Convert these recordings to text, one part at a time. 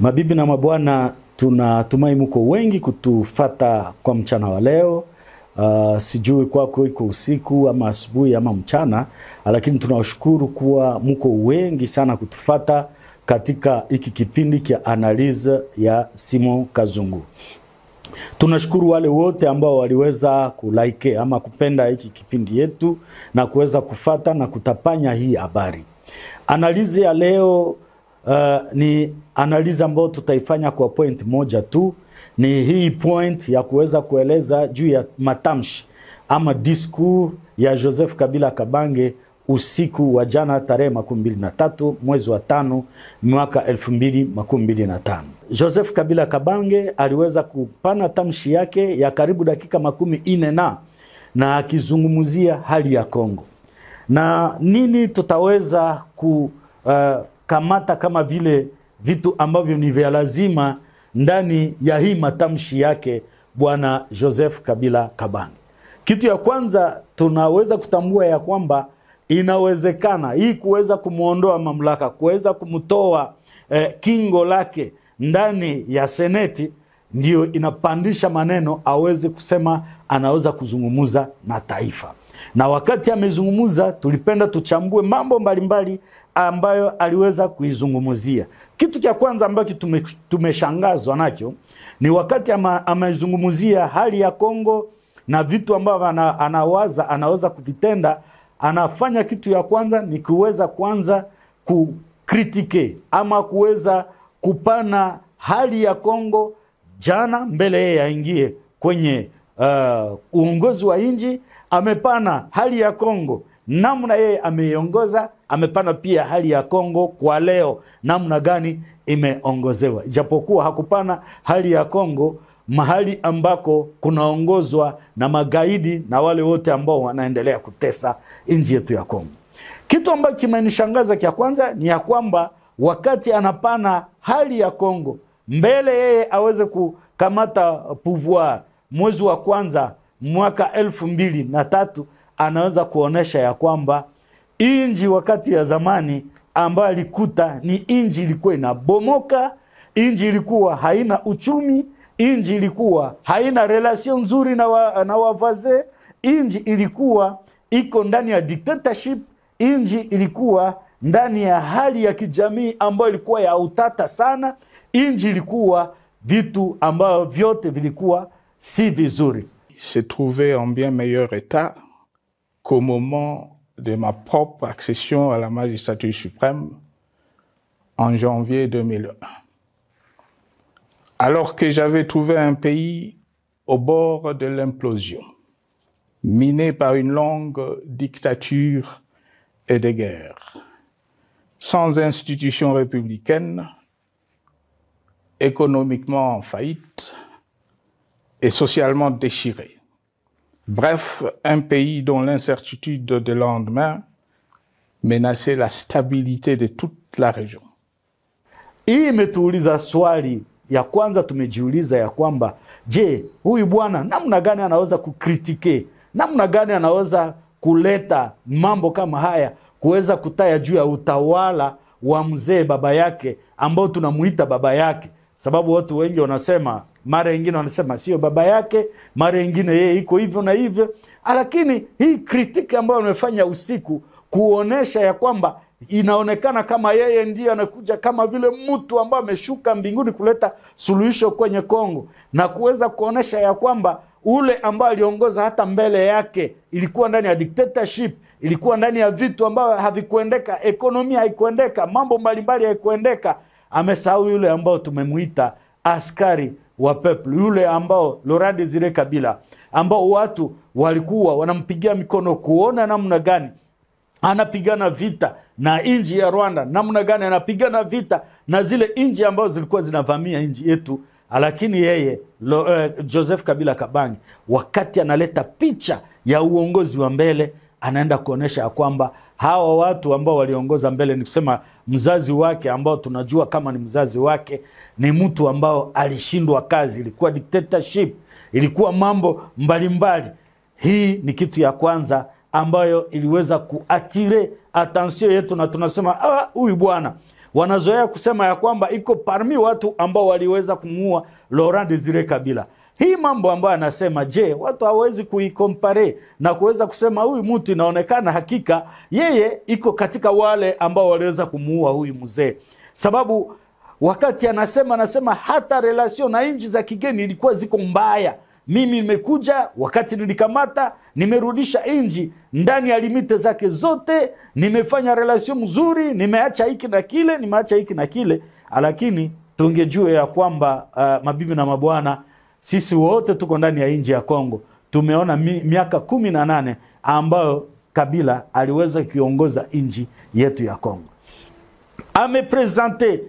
Mabibi na mabwana, tunatumai mko wengi kutufata kwa mchana wa leo. Sijui kwako iko usiku ama asubuhi ama mchana, lakini tunawashukuru kuwa mko wengi sana kutufata katika hiki kipindi kia analize ya Simon Kazungu. Tunashukuru wale wote ambao waliweza kulike ama kupenda hiki kipindi yetu na kuweza kufata na kutapanya hii habari. Analize ya leo ni analize ambayo tutaifanya kwa point moja tu. Ni hii point ya kuweza kueleza juu ya matamshi ama discours ya Joseph Kabila Kabange usiku wa jana tarehe 23 mwezi wa 5 mwaka 2025. Joseph Kabila Kabange aliweza kupana tamshi yake ya karibu dakika 40 na akizungumzia hali ya Kongo. Na nini tutaweza kamata kama vile vitu ambavyo ni vya lazima ndani ya hii matamshi yake bwana Joseph Kabila Kabange. Kitu ya kwanza tunaweza kutambua ya kwamba inawezekana hii kuweza kumuondoa mamlaka, kuweza kumtoa kingo lake ndani ya seneti, ndio inapandisha maneno aweze kusema anaweza kuzungumuza na taifa. Na wakati amezungumuza, tulipenda tuchambue mambo mbalimbali ambayo aliweza kuizungumuzia. Kitu cha kwanza ambacho tumeshangazwa nacho ni wakati amezungumuzia hali ya Kongo na vitu ambavyo anaweza kuvitenda. Anafanya kitu ya kwanza ni kuweza kwanza kukritike ama kuweza kupana hali ya Kongo jana mbele yeye aingie kwenye uongozi wa nchi. Amepana hali ya Kongo namna yeye ameiongoza, amepana pia hali ya Kongo kwa leo namna gani imeongozewa. Ijapokuwa hakupana hali ya Kongo mahali ambako kunaongozwa na magaidi na wale wote ambao wanaendelea kutesa nchi yetu ya Kongo. Kitu ambacho kimenishangaza kia kwanza ni ya kwamba wakati anapana hali ya Kongo mbele yeye aweze kukamata pouvoir mwezi wa kwanza mwaka 2003, anaweza kuonesha ya kwamba inji wakati ya zamani ambayo alikuta ni inji ilikuwa inabomoka, inji ilikuwa haina uchumi, inji ilikuwa haina relation nzuri na wavaze, inji ilikuwa iko ndani ya dictatorship, inji ilikuwa ndani ya hali ya kijamii ambayo ilikuwa ya utata sana, inji ilikuwa vitu ambayo vyote vilikuwa si vizuri. Se trouvait en bien meilleur état qu'au moment de ma propre accession à la magistrature suprême en janvier 2001. Alors que j'avais trouvé un pays au bord de l'implosion, miné par une longue dictature et des guerres, sans institutions républicaines, économiquement en faillite et socialement déchiré. Bref, un pays dont l'incertitude de lendemain menaçait la stabilité de toute la région. Hii imetuuliza swali ya kwanza. Tumejiuliza ya kwamba je, huyu bwana namna gani anaweza kukritike, namna gani anaweza kuleta mambo kama haya, kuweza kutaya juu ya utawala wa mzee baba yake ambao tunamuita baba yake, sababu watu wengi wanasema, mara nyingine wanasema sio baba yake, mara nyingine yeye iko hivyo na hivyo. Lakini hii kritiki ambayo amefanya usiku kuonesha ya kwamba inaonekana kama yeye ndiye anakuja kama vile mtu ambaye ameshuka mbinguni kuleta suluhisho kwenye Kongo, na kuweza kuonesha ya kwamba ule ambaye aliongoza hata mbele yake ilikuwa ndani ya dictatorship, ilikuwa ndani ya vitu ambavyo havikuendeka, ekonomia haikuendeka, mambo mbalimbali haikuendeka. Amesahau yule ambao tumemuita askari wa people, yule ambao Laurent Desire Kabila, ambao watu walikuwa wanampigia mikono kuona namna gani anapigana vita na inji ya Rwanda, namna gani anapigana vita na zile inji ambazo zilikuwa zinavamia inji yetu. Lakini yeye Joseph Kabila Kabange, wakati analeta picha ya uongozi wa mbele, anaenda kuonesha kwamba hawa watu ambao waliongoza mbele, ni kusema mzazi wake ambao tunajua kama ni mzazi wake, ni mtu ambao alishindwa kazi, ilikuwa dictatorship, ilikuwa mambo mbalimbali. Hii ni kitu ya kwanza ambayo iliweza kuatire attention yetu, na tunasema huyu bwana wanazoea kusema ya kwamba iko parmi watu ambao waliweza kumuua Laurent Desire Kabila. Hii mambo ambayo anasema, je, watu hawezi kuikompare na kuweza kusema huyu mtu inaonekana hakika yeye iko katika wale ambao waliweza kumuua huyu mzee? Sababu wakati anasema hata relation na nchi za kigeni ilikuwa ziko mbaya. Mimi nimekuja wakati nilikamata, nimerudisha nchi ndani ya limite zake zote, nimefanya relation mzuri, nimeacha hiki na kile, nimeacha hiki na kile. Lakini tungejua ya kwamba mabibi na mabwana, sisi wote tuko ndani ya nchi ya Kongo. Tumeona miaka 18 ambayo Kabila aliweza kuongoza nchi yetu ya Kongo. Amepresente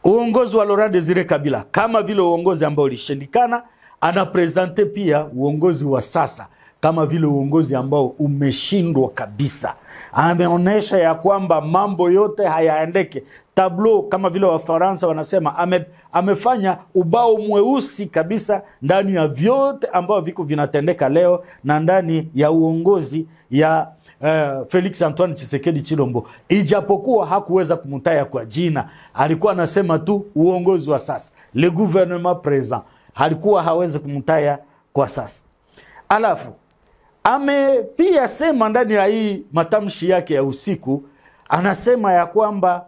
uongozi wa Laurent Desire Kabila kama vile uongozi ambao ulishindikana. Anapresente pia uongozi wa sasa kama vile uongozi ambao umeshindwa kabisa. Ameonesha ya kwamba mambo yote hayaendeke. Tableau kama vile Wafaransa wanasema, amefanya ubao mweusi kabisa ndani ya vyote ambao viko vinatendeka leo na ndani ya uongozi ya Felix Antoine Tshisekedi Chilombo. Ijapokuwa hakuweza kumtaya kwa jina, alikuwa anasema tu uongozi wa sasa, le gouvernement présent. Halikuwa hawezi kumtaya kwa sasa. Alafu pia sema ndani ya hii matamshi yake ya usiku, anasema ya kwamba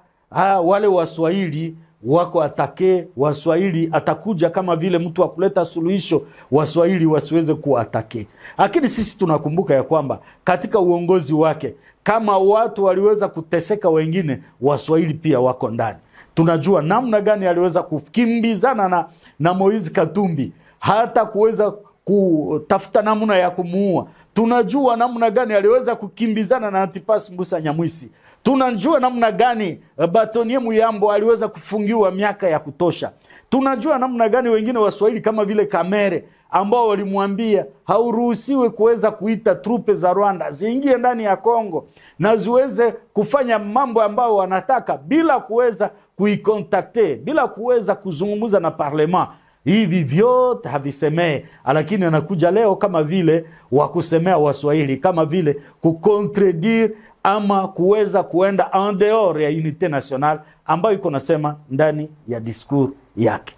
wale Waswahili wako atake, Waswahili atakuja kama vile mtu wa kuleta suluhisho, Waswahili wasiweze kuwa atake. Lakini sisi tunakumbuka ya kwamba katika uongozi wake, kama watu waliweza kuteseka wengine, Waswahili pia wako ndani. Tunajua namna gani aliweza kukimbizana na Moise Katumbi, hata kuweza kutafuta namna ya kumuua. Tunajua namna gani aliweza kukimbizana na Antipas Mbusa Nyamwisi. Tunajua namna gani Batonie Muyambo aliweza kufungiwa miaka ya kutosha. Tunajua namna gani wengine Waswahili kama vile Kamere ambao walimwambia hauruhusiwe kuweza kuita trupe za Rwanda ziingie ndani ya Kongo na ziweze kufanya mambo ambao wanataka bila kuweza kuikontakte, bila kuweza kuzungumza na parlement. Hivi vyote havisemee, lakini anakuja leo kama vile wakusemea Waswahili, kama vile kucontredire ama kuweza kuenda en dehors ya unité nationale ambayo iko nasema ndani ya discours yake.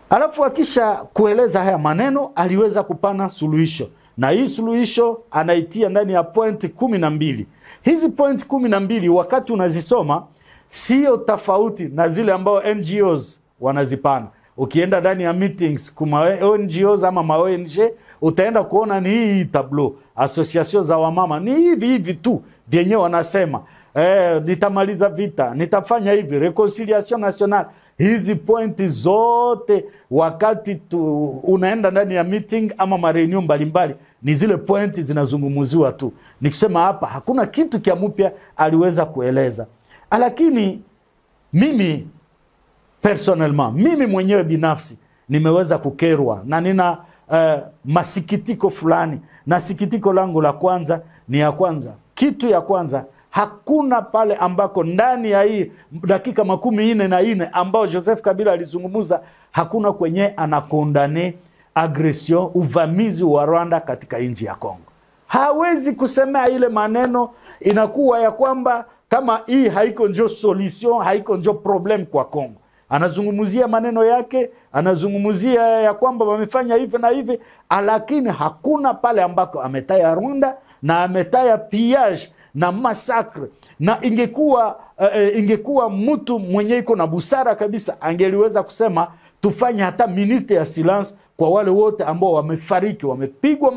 Alafu akisha kueleza haya maneno, aliweza kupana suluhisho. Na hii suluhisho anaitia ndani ya point 12. Hizi point 12 wakati unazisoma sio tofauti na zile ambao NGOs wanazipana. Ukienda ndani ya meetings kuma NGOs ama ma ONG, utaenda kuona ni hii tableau. Association za wamama ni hivi tu vyenye wanasema nitamaliza vita, nitafanya hivi, reconciliation nationale. Hizi pointi zote wakati unaenda ndani ya meeting ama mareunion mbalimbali, ni zile pointi zinazungumziwa tu. Nikisema hapa hakuna kitu kia mpya aliweza kueleza. Lakini mimi personnellement, mimi mwenyewe binafsi nimeweza kukerwa na nina masikitiko fulani. Na sikitiko langu la kwanza ni ya kwanza, kitu ya kwanza, hakuna pale ambako ndani ya hii dakika 44 ambao Joseph Kabila alizungumuza, hakuna kwenye anakondane agression, uvamizi wa Rwanda katika nchi ya Kongo. Hawezi kusemea ile maneno, inakuwa ya kwamba kama hii haiko njo solution, haiko njo problem kwa Kongo. Anazungumzia maneno yake, anazungumzia ya kwamba wamefanya hivi na hivi, lakini hakuna pale ambako ametaya Rwanda na ametaya pillage na massacre. Na ingekuwa mtu mwenye iko na busara kabisa, angeliweza kusema tufanye hata minute ya silence kwa wale wote ambao wamefariki, wamepigwa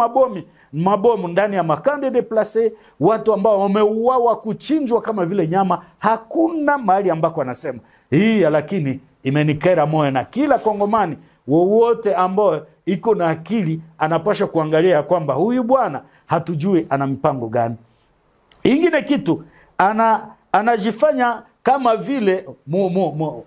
mabomu ndani ya makande deplace, watu ambao wameuawa, kuchinjwa kama vile nyama. Hakuna mahali ambako anasema hii. Lakini imenikera moyo, na kila Kongomani wowote ambao iko na akili anapaswa kuangalia kwamba huyu bwana hatujui ana mipango gani. Ingine kitu anajifanya kama vile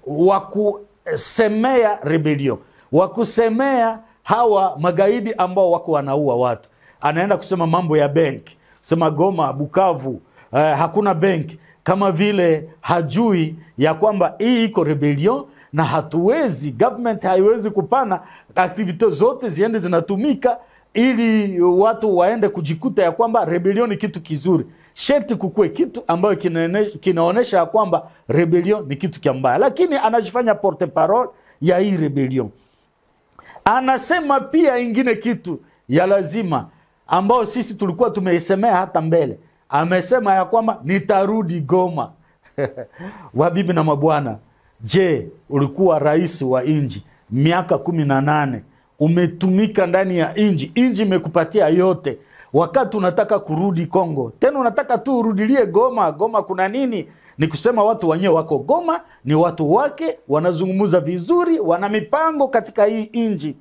wakusemea rebellion, wakusemea hawa magaidi ambao wako wanaua watu. Anaenda kusema mambo ya benki, kusema Goma, Bukavu hakuna benki, kama vile hajui ya kwamba hii iko rebellion na hatuwezi, government haiwezi kupana activity zote ziende zinatumika ili watu waende kujikuta ya kwamba rebellion ni kitu kizuri. Sherti kukue kitu ambayo kinaonesha ya kwamba rebellion ni kitu kimbaya, lakini anajifanya porte parole ya hii rebellion. Anasema pia ingine kitu ya lazima ambao sisi tulikuwa tumeisemea hata mbele. Amesema ya kwamba nitarudi Goma. Wabibi na mabwana, je, ulikuwa rais wa inji miaka 18, umetumika ndani ya inji imekupatia yote, wakati unataka kurudi Kongo tena unataka tu urudilie Goma? Goma kuna nini? Ni kusema watu wenyewe wako Goma, ni watu wake, wanazungumza vizuri, wana mipango katika hii inji.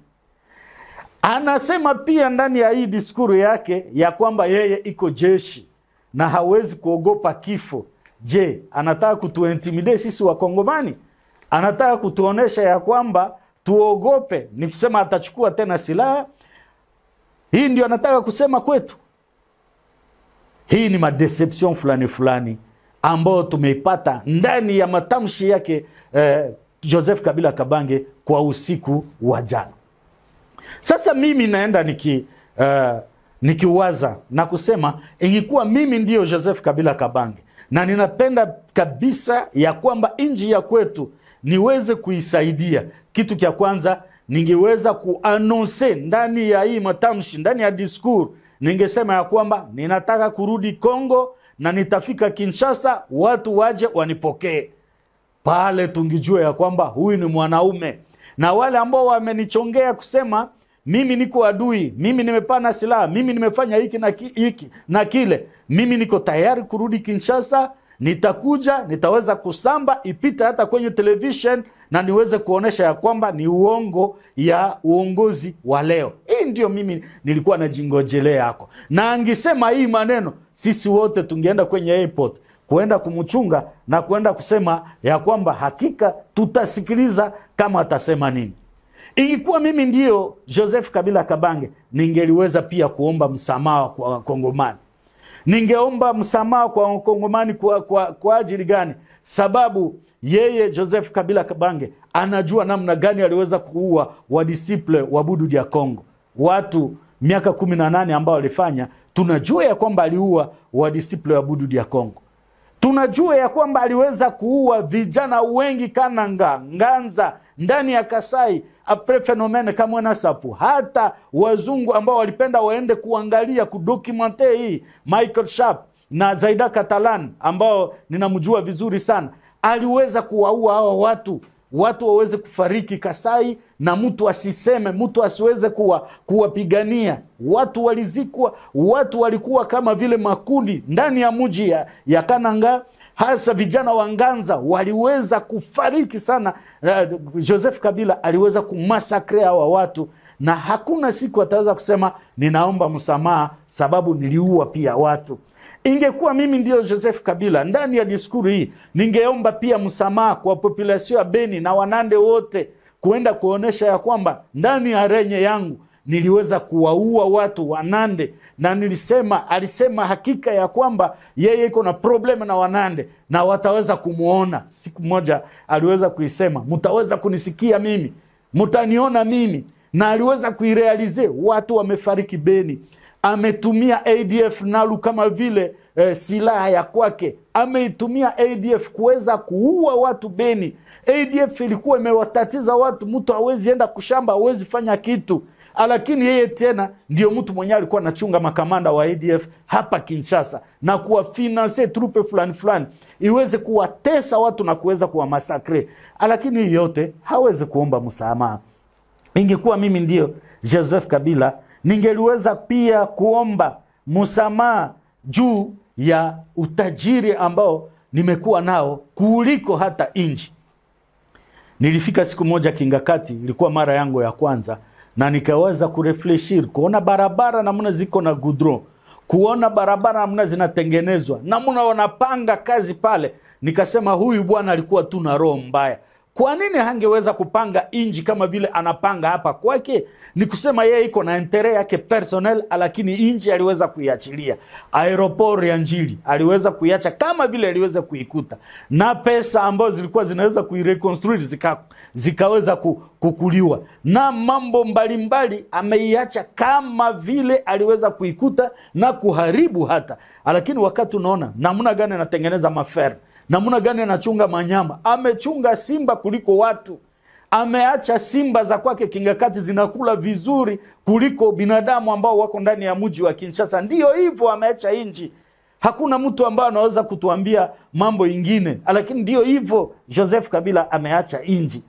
Anasema pia ndani ya hii diskuru yake ya kwamba yeye iko jeshi na hawezi kuogopa kifo. Je, anataka kutuintimidate sisi wa Kongomani? Anataka kutuonesha ya kwamba tuogope? Ni kusema atachukua tena silaha? Hii ndio anataka kusema kwetu? Hii ni madeception fulani fulani ambao tumeipata ndani ya matamshi yake Joseph Kabila Kabange kwa usiku wa jana. Sasa mimi naenda nikiwaza na kusema, ingekuwa mimi ndio Joseph Kabila Kabange na ninapenda kabisa ya kwamba inji ya kwetu niweze kuisaidia, kitu kia kwanza ningeweza kuanonse ndani ya hii matamshi, ndani ya discours, ningesema ya kwamba ninataka kurudi Kongo na nitafika Kinshasa, watu waje wanipokee. Pale tungijua ya kwamba huyu ni mwanaume. Na wale ambao wamenichongea kusema mimi niko adui, mimi nimepana silaha, mimi nimefanya hiki na kile, mimi niko tayari kurudi Kinshasa. Nitakuja, nitaweza kusamba ipita hata kwenye television na niweze kuonesha ya kwamba ni uongo ya uongozi wa leo. Hii ndio mimi nilikuwa najingojelea yako. Na angisema hii maneno, sisi wote tungeenda kwenye airport kuenda kumchunga na kuenda kusema ya kwamba hakika tutasikiliza kama atasema nini. Ingekuwa mimi ndio Joseph Kabila Kabange, ningeliweza pia kuomba msamaha kwa Kongomani. Ningeomba msamaha kwa Kongomani kwa ajili gani? Sababu yeye Joseph Kabila Kabange anajua namna gani aliweza kuua wadisiple wa Budu dia Kongo. Watu miaka 18 ambao walifanya, tunajua ya kwamba aliua wadisiple wa Budu dia Kongo. Tunajua ya kwamba aliweza kuua vijana wengi Kananga, Nganza, ndani ya Kasai, apre fenomene kama na Sapu. Hata wazungu ambao walipenda waende kuangalia, kudokumente hii, Michael Sharp na Zaida Catalan ambao ninamjua vizuri sana, aliweza kuwaua hawa watu waweze kufariki Kasai na mtu asiseme, mtu asiweze kuwapigania. Watu walizikwa, watu walikuwa kama vile makundi ndani ya mji ya Kananga. Hasa vijana wa Nganza waliweza kufariki sana. Joseph Kabila aliweza kumasakre hawa watu, na hakuna siku ataweza kusema ninaomba msamaha sababu niliua pia watu. Ingekuwa mimi ndio Joseph Kabila, ndani ya diskuru hii ningeomba pia msamaha kwa population ya Beni na Wanande wote, kuenda kuonesha ya kwamba ndani ya renye yangu niliweza kuwaua watu Wanande, na alisema hakika ya kwamba yeye iko na problema na Wanande na wataweza kumuona. Siku moja aliweza kuisema, mtaweza kunisikia mimi, mtaniona mimi, na aliweza kuirealize. Watu wamefariki Beni. Ametumia ADF nalu kama vile silaha ya kwake. Ameitumia ADF kuweza kuua watu Beni. ADF ilikuwa imewatatiza watu, mtu hawezi enda kushamba, hawezi fanya kitu. Lakini yeye tena ndio mtu mwenye alikuwa anachunga makamanda wa ADF hapa Kinshasa na kuwafinanse trupe fulani iweze kuwatesa watu na kuweza kuwamasakre. Lakini yote hawezi kuomba msamaha. Ingekuwa mimi ndio Joseph Kabila, ningeliweza pia kuomba msamaha juu ya utajiri ambao nimekuwa nao kuliko hata inji. Nilifika siku moja Kingakati, ilikuwa mara yangu ya kwanza, na nikaweza kurefleshir, kuona barabara namna ziko na goudron, kuona barabara namna zinatengenezwa, namna wanapanga kazi pale. Nikasema huyu bwana alikuwa tu na roho mbaya. Kwa nini hangeweza kupanga inji kama vile anapanga hapa kwake? Ni kusema yeye iko na intere yake personnel, lakini inji aliweza kuiachilia. Aeroport ya Njili aliweza kuiacha kama vile aliweza kuikuta, na pesa ambazo zilikuwa zinaweza kuireconstruct zikaweza kukuliwa, na mambo mbalimbali ameiacha kama vile aliweza kuikuta na kuharibu hata. Lakini wakati unaona namna gani anatengeneza mafere, namna gani anachunga manyama, amechunga simba kuliko watu. Ameacha simba za kwake Kingakati zinakula vizuri kuliko binadamu ambao wako ndani ya mji wa Kinshasa. Ndio hivyo ameacha inji. Hakuna mtu ambaye anaweza kutuambia mambo ingine, lakini ndio hivyo Joseph Kabila ameacha inji.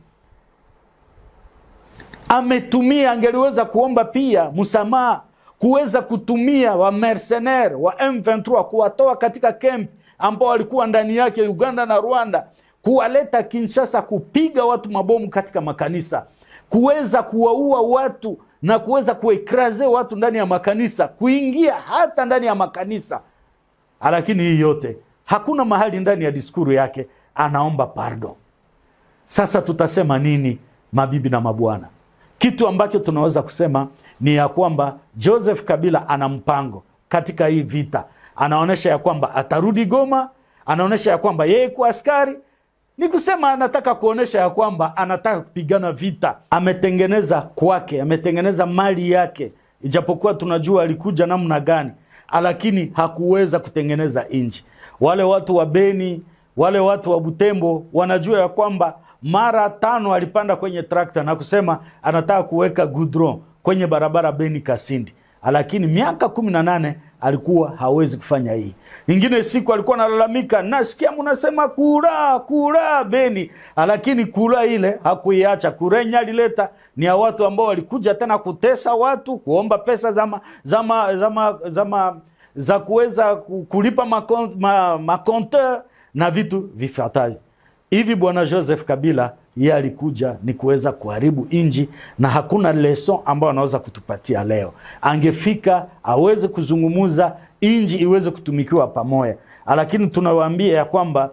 Ametumia, angeliweza kuomba pia msamaha, kuweza kutumia wa mercenaire wa M23 kuwatoa katika camp ambao walikuwa ndani yake Uganda na Rwanda, kuwaleta Kinshasa kupiga watu mabomu katika makanisa, kuweza kuwaua watu na kuweza kuekraze watu ndani ya makanisa, kuingia hata ndani ya makanisa. Lakini hii yote hakuna mahali ndani ya diskuru yake anaomba pardon. Sasa tutasema nini, mabibi na mabwana? Kitu ambacho tunaweza kusema ni ya kwamba Joseph Kabila ana mpango katika hii vita. Anaonesha ya kwamba atarudi Goma, anaonesha ya kwamba yeye kwa askari. Ni kusema anataka kuonesha ya kwamba anataka kupigana vita. Ametengeneza kwake, ametengeneza mali yake, ijapokuwa tunajua alikuja namna gani, lakini hakuweza kutengeneza inji. Wale watu wa Beni, wale watu wa Butembo wanajua ya kwamba mara 5 alipanda kwenye trakta na kusema anataka kuweka goudron kwenye barabara Beni Kasindi, lakini miaka 18 alikuwa hawezi kufanya hii. Ingine siku alikuwa analalamika, nasikia mnasema kura Beni, lakini kura ile hakuiacha. Kurenya alileta ni ya watu ambao walikuja tena kutesa watu, kuomba pesa za kuweza kulipa makonteur na vitu vifuatayo. Hivi bwana Joseph Kabila yeye alikuja ni kuweza kuharibu inji, na hakuna leson ambayo anaweza kutupatia leo. Angefika aweze kuzungumuza inji iweze kutumikiwa pamoja, lakini tunawaambia ya kwamba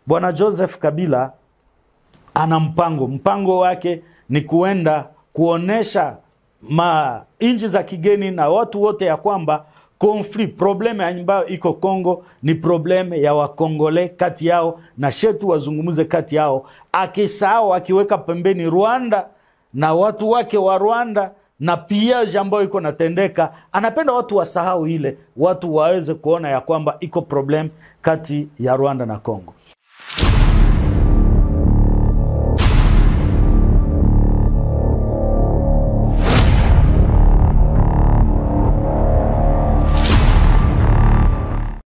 bwana Joseph Kabila ana mpango wake ni kuenda kuonesha inji za kigeni na watu wote ya kwamba conflict, probleme ambayo iko Kongo ni probleme ya Wakongole kati yao, na shetu wazungumuze kati yao. Akisahau, akiweka pembeni Rwanda na watu wake wa Rwanda na pia ambayo iko natendeka, anapenda watu wasahau ile, watu waweze kuona ya kwamba iko problem kati ya Rwanda na Kongo.